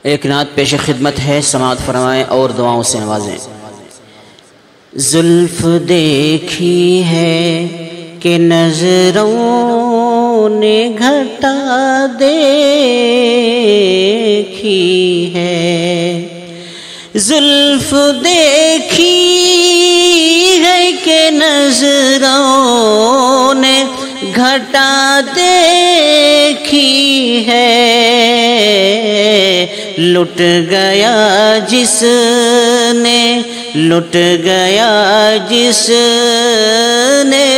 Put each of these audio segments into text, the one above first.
ایک نعت پیش خدمت ہے، سماعت فرمائیں اور دعاؤں سے نوازیں۔ زلف دیکھی ہے کہ نظروں نے گھٹا دیکھی ہے، زلف دیکھی ہے کہ نظروں نے گھٹا دیکھی ہے، لٹ گیا جس نے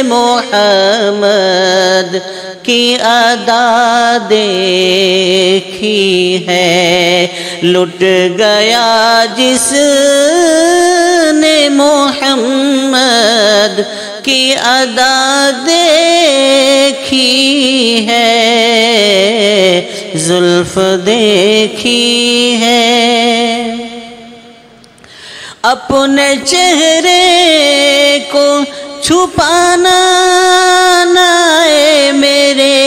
محمد کی ادا دیکھی ہے، لٹ گیا جس نے محمد کی ادا دیکھی ہے، زلف دیکھی ہے۔ اپنے چہرے کو چھپانا نہ اے میرے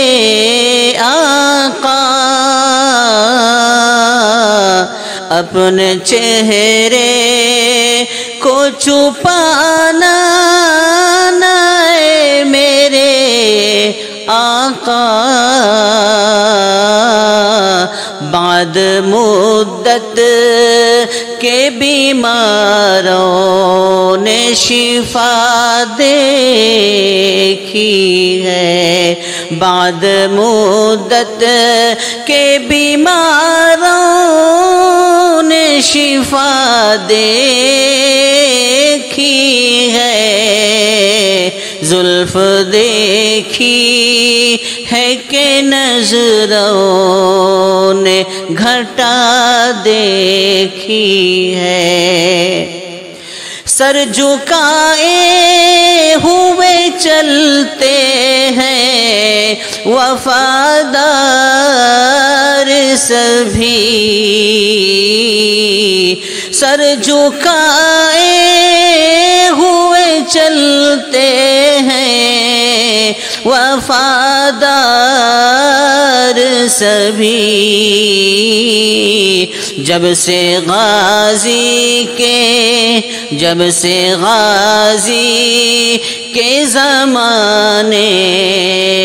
آقا، اپنے چہرے کو چھپانا نہ اے میرے آقا، بعد مدت کے بیماروں نے شفا دیکھی ہے، بعد مدت کے بیماروں نے شفا دیکھی ہے، زلف دیکھی ہے کہ نظروں نے گھٹا دیکھی ہے، سر جھکائے ہوئے چلتے ہیں وفادار سبھی، سر جھکائے ہوئے چلتے ہیں وفادار سبھی، جب سے غازی کے زمانے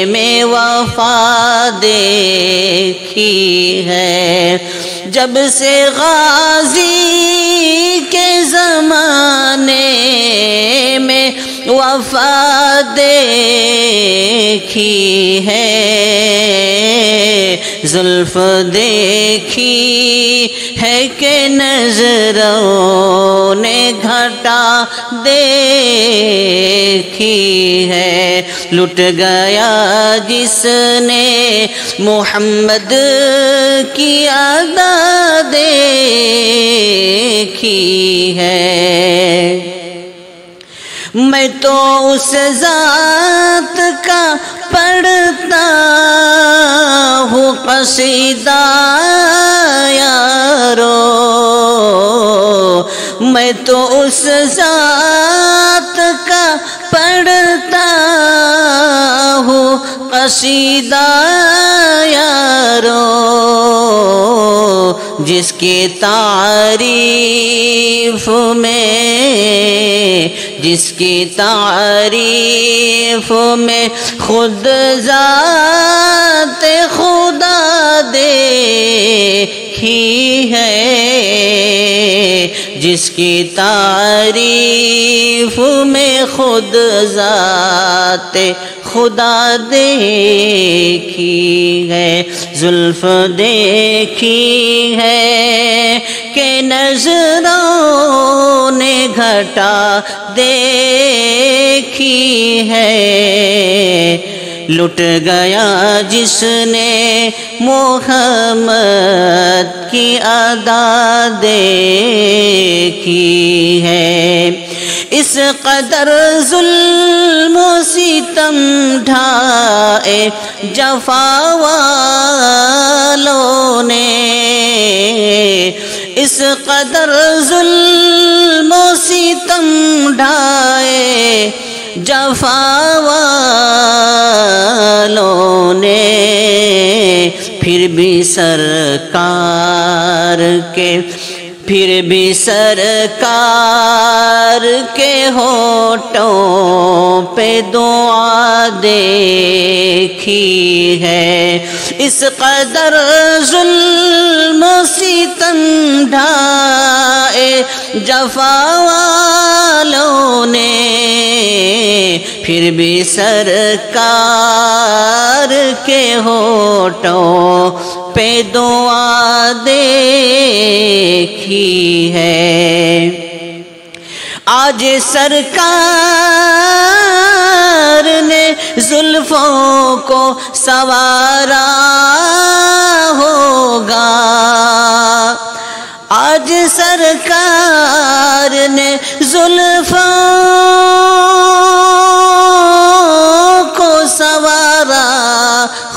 میں وفا دیکھی ہے، جب سے غازی کے زمانے میں وفا دیکھی ہے، زلف دیکھی ہے کہ نظروں نے گھٹا دیکھی ہے، لٹ گیا جس نے محمد کی ادا دیکھی ہے، میں تو اس ذات کا پڑھتا ہوں قصیدہ یارو، میں تو اس ذات کا پڑھتا ہوں قصیدہ یارو، جس کی تعریف میں خود ذات خدا دیکھی ہے، جس کی تعریف میں خود ذات خدا دیکھی ہے، زلف دیکھی ہے کہ نظروں نے گھٹا دیکھی ہے، لٹ گیا جس نے محمد کی ادا دیکھی ہے، اس قدر ظلم و ستم ڈھائے جفا والوں نے، اس قدر ظلم و ستم ڈھائے جفا والوں نے، پھر بھی سرکار کے ہونٹوں پہ دعا دیکھی ہے۔ اس قدر ظلم ستم ڈھائے جفا والوں نے، پھر بھی سرکار کے ہونٹوں پہ دعا دیکھی ہے۔ آج سرکار نے زلفوں کو سنوارا ہوگا، آج سرکار نے زلفوں کو سنوارا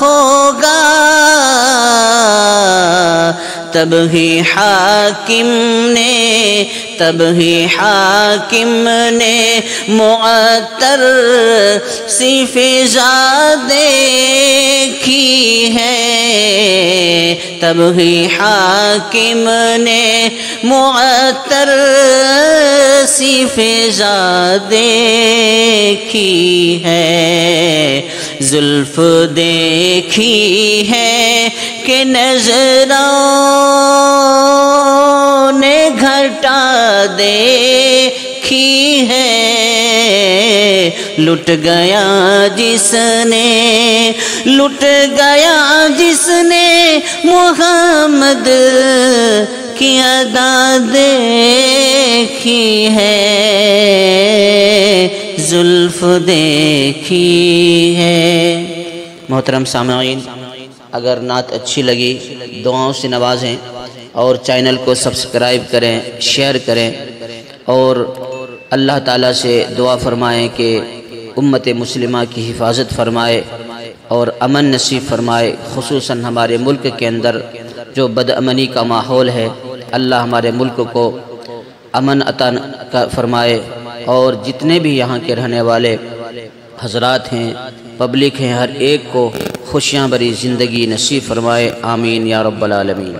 ہوگا، تب ہی حاکم نے معطر سی فضا دیکھی ہے، تب ہی حاکم نے معطر سی فضا دیکھی ہے۔ زلف دیکھی ہے کہ نظروں نے گھٹا دیکھی ہے، لٹ گیا جس نے محمد کی ادا دیکھی ہے، زلف دیکھی ہے۔ محترم سامعین، اگر نعت اچھی لگی دعاؤں سے نوازیں اور چینل کو سبسکرائب کریں، شیئر کریں، اور اللہ تعالیٰ سے دعا فرمائیں کہ امت مسلمہ کی حفاظت فرمائے اور امن نصیب فرمائے۔ خصوصاً ہمارے ملک کے اندر جو بدامنی کا ماحول ہے، اللہ ہمارے ملک کو امن عطا فرمائے، اور جتنے بھی یہاں کے رہنے والے حضرات ہیں، پبلک ہیں، ہر ایک کو خوشیاں بری زندگی نصیب فرمائے۔ آمین یا رب العالمین۔